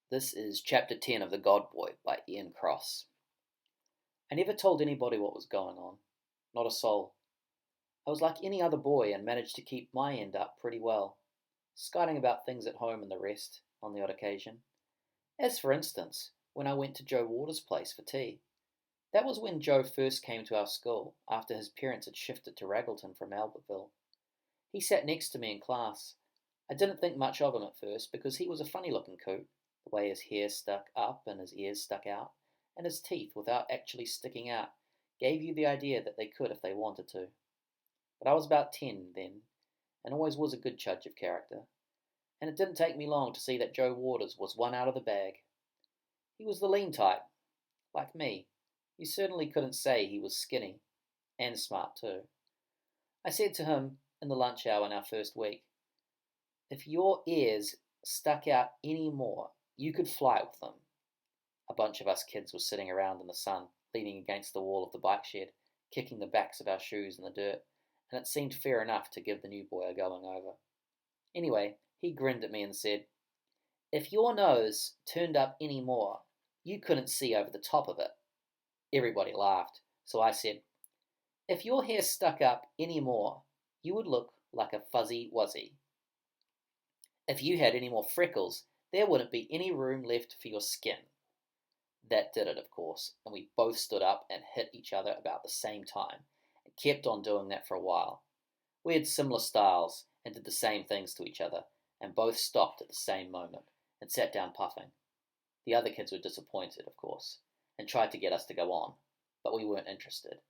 This is Chapter 10 of The God Boy by Ian Cross. I never told anybody what was going on, not a soul. I was like any other boy and managed to keep my end up pretty well, skiting about things at home and the rest, on the odd occasion. As for instance, when I went to Joe Waters' place for tea. That was when Joe first came to our school, after his parents had shifted to Raggleton from Albertville. He sat next to me in class. I didn't think much of him at first because he was a funny looking coot, the way his hair stuck up and his ears stuck out, and his teeth, without actually sticking out, gave you the idea that they could if they wanted to. But I was about 10 then, and always was a good judge of character, and it didn't take me long to see that Joe Waters was one out of the bag. He was the lean type, like me. You certainly couldn't say he was skinny, and smart too. I said to him in the lunch hour in our first week, "If your ears stuck out any more, you could fly with them." A bunch of us kids were sitting around in the sun, leaning against the wall of the bike shed, kicking the backs of our shoes in the dirt, and it seemed fair enough to give the new boy a going over. Anyway, he grinned at me and said, "If your nose turned up any more, you couldn't see over the top of it." Everybody laughed, so I said, "If your hair stuck up any more, you would look like a fuzzy wuzzy. If you had any more freckles, there wouldn't be any room left for your skin." That did it, of course, and we both stood up and hit each other about the same time, and kept on doing that for a while. We had similar styles, and did the same things to each other, and both stopped at the same moment, and sat down puffing. The other kids were disappointed, of course, and tried to get us to go on, but we weren't interested.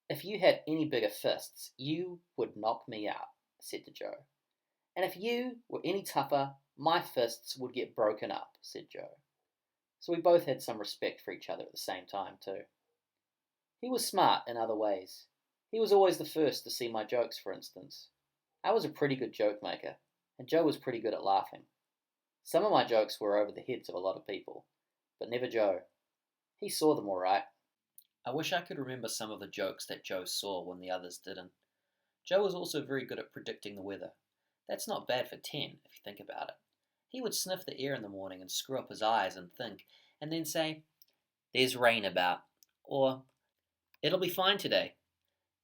"If you had any bigger fists, you would knock me out," I said to Joe. "And if you were any tougher, my fists would get broken up," said Joe. So we both had some respect for each other at the same time, too. He was smart in other ways. He was always the first to see my jokes, for instance. I was a pretty good joke maker, and Joe was pretty good at laughing. Some of my jokes were over the heads of a lot of people, but never Joe. He saw them all right. I wish I could remember some of the jokes that Joe saw when the others didn't. Joe was also very good at predicting the weather. That's not bad for 10, if you think about it. He would sniff the air in the morning and screw up his eyes and think, and then say, "There's rain about," or "It'll be fine today."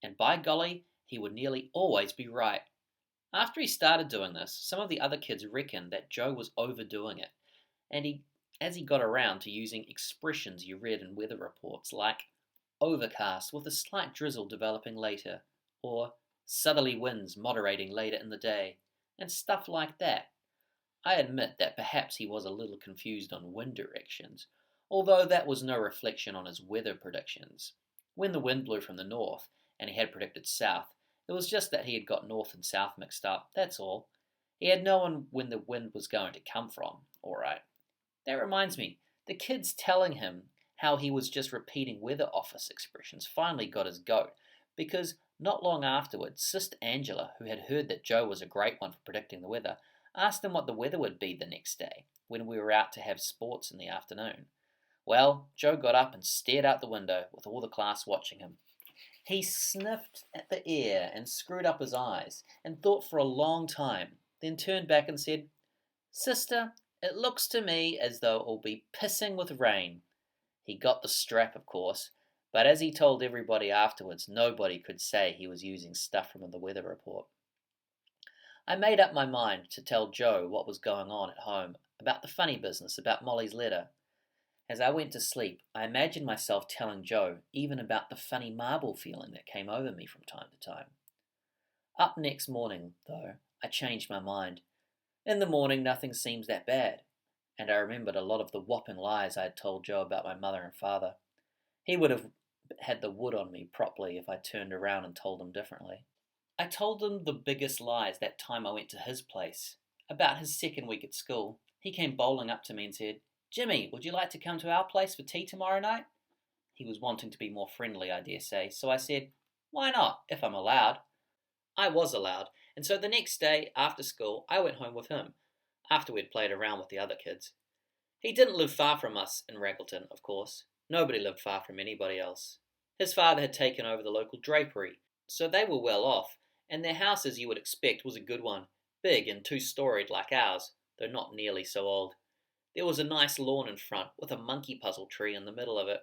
And by golly, he would nearly always be right. After he started doing this, some of the other kids reckoned that Joe was overdoing it, and as he got around to using expressions you read in weather reports like overcast with a slight drizzle developing later, or southerly winds moderating later in the day, and stuff like that. I admit that perhaps he was a little confused on wind directions, although that was no reflection on his weather predictions. When the wind blew from the north, and he had predicted south, it was just that he had got north and south mixed up, that's all. He had known when the wind was going to come from, alright. That reminds me, the kids telling him how he was just repeating weather office expressions finally got his goat, because not long afterwards, Sister Angela, who had heard that Joe was a great one for predicting the weather, asked him what the weather would be the next day, when we were out to have sports in the afternoon. Well, Joe got up and stared out the window, with all the class watching him. He sniffed at the air and screwed up his eyes, and thought for a long time, then turned back and said, "Sister, it looks to me as though it will be pissing with rain." He got the strap, of course, but as he told everybody afterwards, nobody could say he was using stuff from the weather report. I made up my mind to tell Joe what was going on at home about the funny business about Molly's letter. As I went to sleep, I imagined myself telling Joe even about the funny marble feeling that came over me from time to time. Up next morning, though, I changed my mind. In the morning, nothing seems that bad, and I remembered a lot of the whopping lies I had told Joe about my mother and father. He would have had the wood on me properly if I turned around and told him differently. I told him the biggest lies that time I went to his place. About his second week at school, he came bowling up to me and said, "Jimmy, would you like to come to our place for tea tomorrow night?" He was wanting to be more friendly, I dare say, so I said, "Why not, if I'm allowed?" I was allowed, and so the next day, after school, I went home with him, after we'd played around with the other kids. He didn't live far from us in Raggleton, of course. Nobody lived far from anybody else. His father had taken over the local drapery, so they were well off, and their house, as you would expect, was a good one, big and two-storied like ours, though not nearly so old. There was a nice lawn in front with a monkey puzzle tree in the middle of it.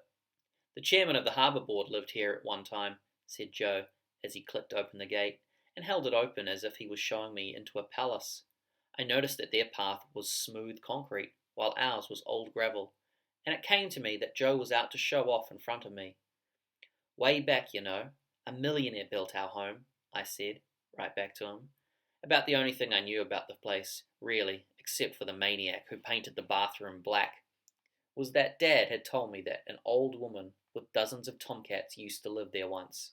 The chairman of the harbour board lived here at one time, said Joe, as he clicked open the gate, and held it open as if he was showing me into a palace. I noticed that their path was smooth concrete, while ours was old gravel, and it came to me that Joe was out to show off in front of me. Way back, a millionaire built our home, I said, right back to him. About the only thing I knew about the place, really, except for the maniac who painted the bathroom black, was that Dad had told me that an old woman with dozens of tomcats used to live there once.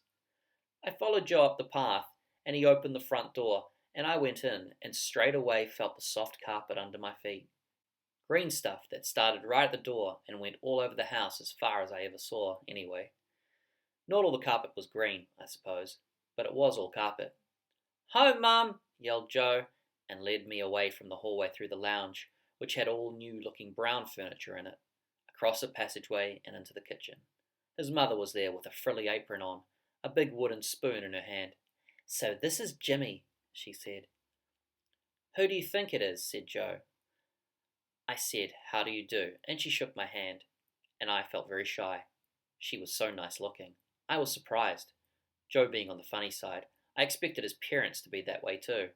I followed Joe up the path, and he opened the front door, and I went in, and straight away felt the soft carpet under my feet. Green stuff that started right at the door and went all over the house as far as I ever saw, anyway. Not all the carpet was green, I suppose, but it was all carpet. "Home, Mum!" yelled Joe, and led me away from the hallway through the lounge, which had all new-looking brown furniture in it, across a passageway and into the kitchen. His mother was there with a frilly apron on, a big wooden spoon in her hand. "So this is Jimmy," she said. "Who do you think it is?" said Joe. I said, "How do you do?" and she shook my hand, and I felt very shy. She was so nice looking. I was surprised. Joe being on the funny side, I expected his parents to be that way too.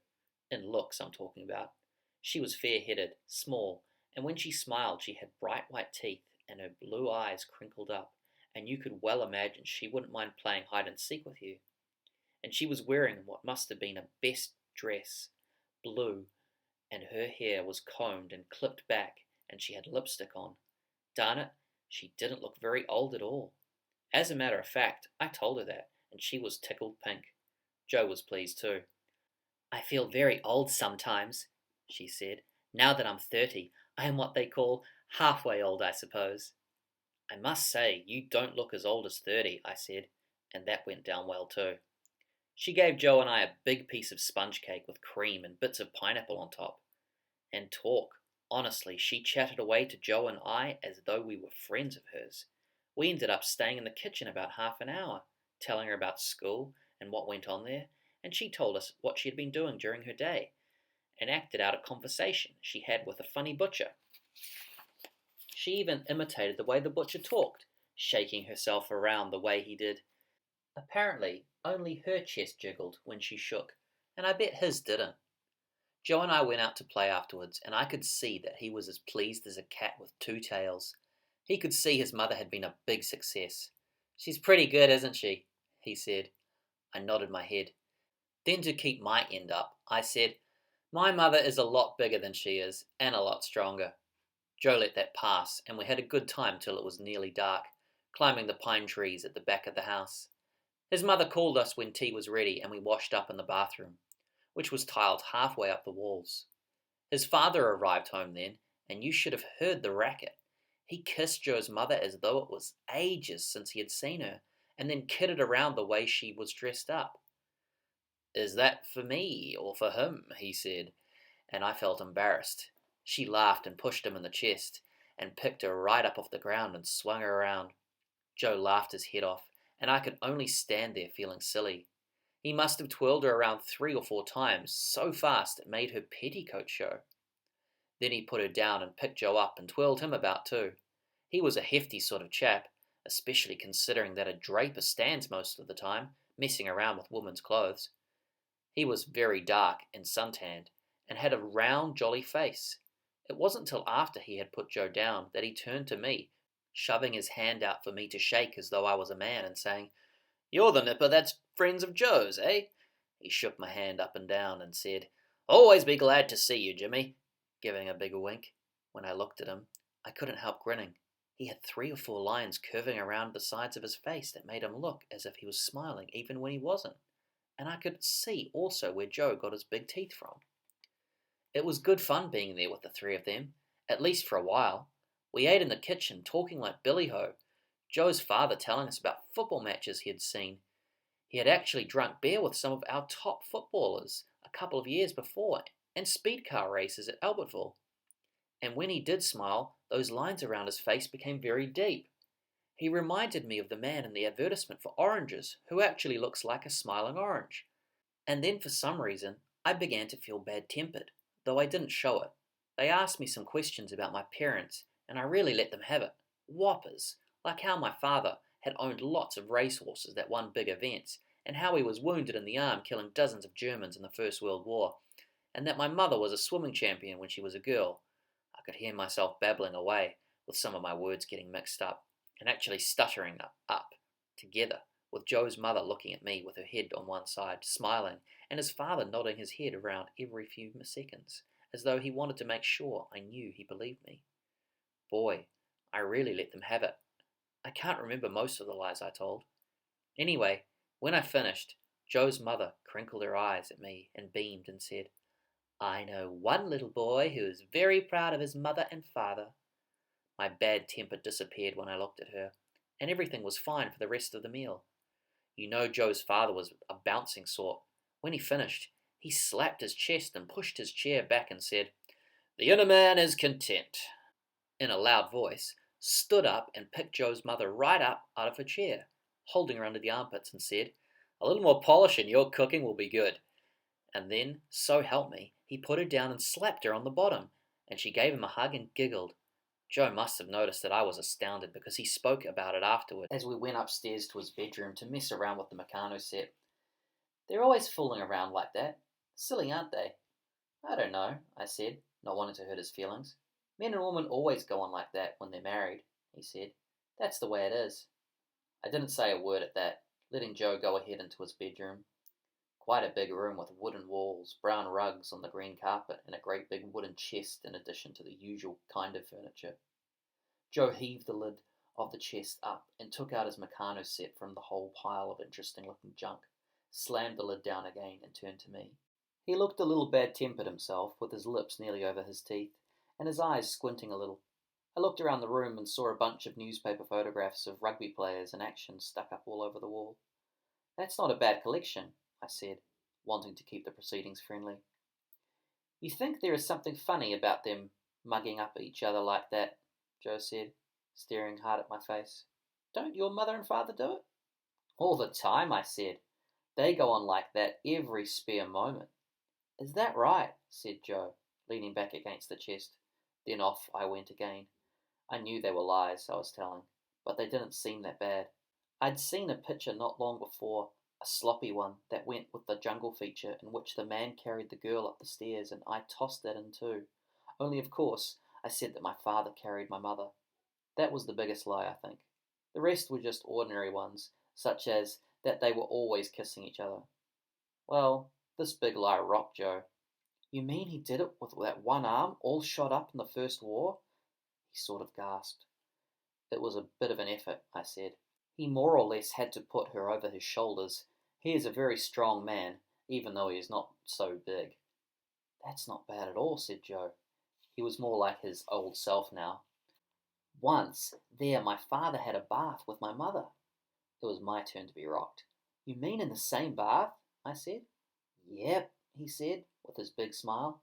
In looks, I'm talking about. She was fair-headed, small, and when she smiled she had bright white teeth and her blue eyes crinkled up, and you could well imagine she wouldn't mind playing hide-and-seek with you. And she was wearing what must have been a best dress, blue, and her hair was combed and clipped back, and she had lipstick on. Darn it, she didn't look very old at all. As a matter of fact, I told her that, and she was tickled pink. Joe was pleased too. "I feel very old sometimes," she said. "Now that I'm 30, I am what they call halfway old, I suppose." "I must say, you don't look as old as 30, I said, and that went down well too. She gave Joe and I a big piece of sponge cake with cream and bits of pineapple on top. And talk. Honestly, she chatted away to Joe and I as though we were friends of hers. We ended up staying in the kitchen about half an hour, telling her about school and what went on there, and she told us what she had been doing during her day, and acted out a conversation she had with a funny butcher. She even imitated the way the butcher talked, shaking herself around the way he did. Apparently, only her chest jiggled when she shook, and I bet his didn't. Joe and I went out to play afterwards, and I could see that he was as pleased as a cat with two tails. He could see his mother had been a big success. "She's pretty good, isn't she?" he said. I nodded my head. Then, to keep my end up, I said, "My mother is a lot bigger than she is, and a lot stronger." Joe let that pass, and we had a good time till it was nearly dark, climbing the pine trees at the back of the house. His mother called us when tea was ready, and we washed up in the bathroom, which was tiled halfway up the walls. His father arrived home then, and you should have heard the racket. He kissed Joe's mother as though it was ages since he had seen her, and then kidded around the way she was dressed up. "Is that for me or for him?" he said, and I felt embarrassed. She laughed and pushed him in the chest, and picked her right up off the ground and swung her around. Joe laughed his head off, and I could only stand there feeling silly. He must have twirled her around 3 or 4 times, so fast it made her petticoat show. Then he put her down and picked Joe up and twirled him about too. He was a hefty sort of chap, especially considering that a draper stands most of the time, messing around with women's clothes. He was very dark and suntanned, and had a round, jolly face. It wasn't till after he had put Joe down that he turned to me, shoving his hand out for me to shake as though I was a man, and saying, "You're the nipper that's friends of Joe's, eh?" He shook my hand up and down and said, "Always be glad to see you, Jimmy," giving a big wink. When I looked at him, I couldn't help grinning. He had 3 or 4 lines curving around the sides of his face that made him look as if he was smiling even when he wasn't. And I could see also where Joe got his big teeth from. It was good fun being there with the 3 of them, at least for a while. We ate in the kitchen, talking like billy-ho, Joe's father telling us about football matches he had seen. He had actually drunk beer with some of our top footballers a couple of years before, and speed car races at Albertville. And when he did smile, those lines around his face became very deep. He reminded me of the man in the advertisement for oranges, who actually looks like a smiling orange. And then for some reason, I began to feel bad-tempered, though I didn't show it. They asked me some questions about my parents, and I really let them have it. Whoppers, like how my father had owned lots of racehorses that won big events, and how he was wounded in the arm killing dozens of Germans in the First World War, and that my mother was a swimming champion when she was a girl. I could hear myself babbling away, with some of my words getting mixed up, and actually stuttering up together, with Joe's mother looking at me with her head on one side, smiling, and his father nodding his head around every few seconds, as though he wanted to make sure I knew he believed me. Boy, I really let them have it. I can't remember most of the lies I told. Anyway, when I finished, Joe's mother crinkled her eyes at me and beamed and said, "I know one little boy who is very proud of his mother and father." My bad temper disappeared when I looked at her, and everything was fine for the rest of the meal. You know Joe's father was a bouncing sort. When he finished, he slapped his chest and pushed his chair back and said, "The inner man is content," in a loud voice, stood up and picked Joe's mother right up out of her chair, holding her under the armpits, and said, "A little more polish in your cooking will be good." And then, so help me, he put her down and slapped her on the bottom, and she gave him a hug and giggled. Joe must have noticed that I was astounded, because he spoke about it afterward as we went upstairs to his bedroom to mess around with the Meccano set. "They're always fooling around like that. Silly, aren't they?" "I don't know," I said, not wanting to hurt his feelings. "Men and women always go on like that when they're married," he said. "That's the way it is." I didn't say a word at that, letting Joe go ahead into his bedroom. Quite a big room with wooden walls, brown rugs on the green carpet, and a great big wooden chest in addition to the usual kind of furniture. Joe heaved the lid of the chest up and took out his Meccano set from the whole pile of interesting looking junk, slammed the lid down again, and turned to me. He looked a little bad-tempered himself, with his lips nearly over his teeth, and his eyes squinting a little. I looked around the room and saw a bunch of newspaper photographs of rugby players in action stuck up all over the wall. "That's not a bad collection," I said, wanting to keep the proceedings friendly. "You think there is something funny about them mugging up each other like that?" Joe said, staring hard at my face. "Don't your mother and father do it?" "All the time," I said. "They go on like that every spare moment." "Is that right?" said Joe, leaning back against the chest. Then off I went again. I knew they were lies I was telling, but they didn't seem that bad. I'd seen a picture not long before, a sloppy one that went with the jungle feature, in which the man carried the girl up the stairs, and I tossed that in too. Only, of course, I said that my father carried my mother. That was the biggest lie, I think. The rest were just ordinary ones, such as that they were always kissing each other. Well, this big lie rocked Joe. "You mean he did it with that one arm, all shot up in the First War?" He sort of gasped. "It was a bit of an effort," I said. "He more or less had to put her over his shoulders. He is a very strong man, even though he is not so big." "That's not bad at all," said Joe. He was more like his old self now. "Once, there, my father had a bath with my mother." It was my turn to be rocked. "You mean in the same bath?" I said. "Yep," he said, with his big smile.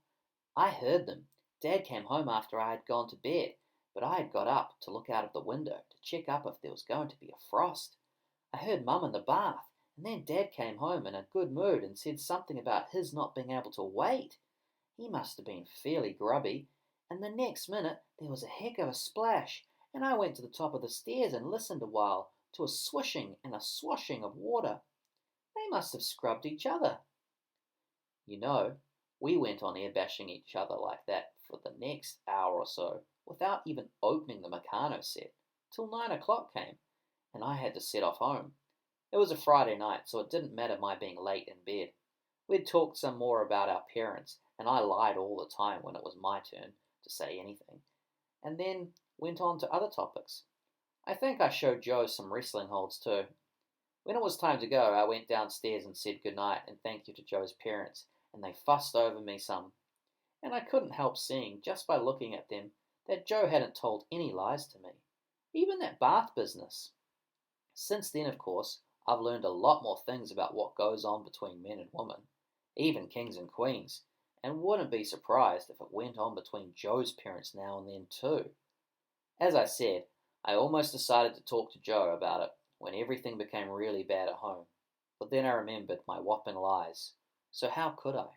"I heard them. Dad came home after I had gone to bed, but I had got up to look out of the window to check up if there was going to be a frost. I heard Mum in the bath, and then Dad came home in a good mood and said something about his not being able to wait. He must have been fairly grubby, and the next minute there was a heck of a splash, and I went to the top of the stairs and listened a while to a swishing and a swashing of water. They must have scrubbed each other. You know, we went on air bashing each other like that for the next hour or so, without even opening the Meccano set, till 9 o'clock came, and I had to set off home. It was a Friday night, so it didn't matter my being late in bed. We'd talked some more about our parents, and I lied all the time when it was my turn to say anything, and then went on to other topics. I think I showed Joe some wrestling holds too. When it was time to go, I went downstairs and said good night and thank you to Joe's parents, and they fussed over me some. And I couldn't help seeing, just by looking at them, that Joe hadn't told any lies to me. Even that bath business. Since then, of course, I've learned a lot more things about what goes on between men and women, even kings and queens, and wouldn't be surprised if it went on between Joe's parents now and then too. As I said, I almost decided to talk to Joe about it when everything became really bad at home, but then I remembered my whopping lies, so how could I?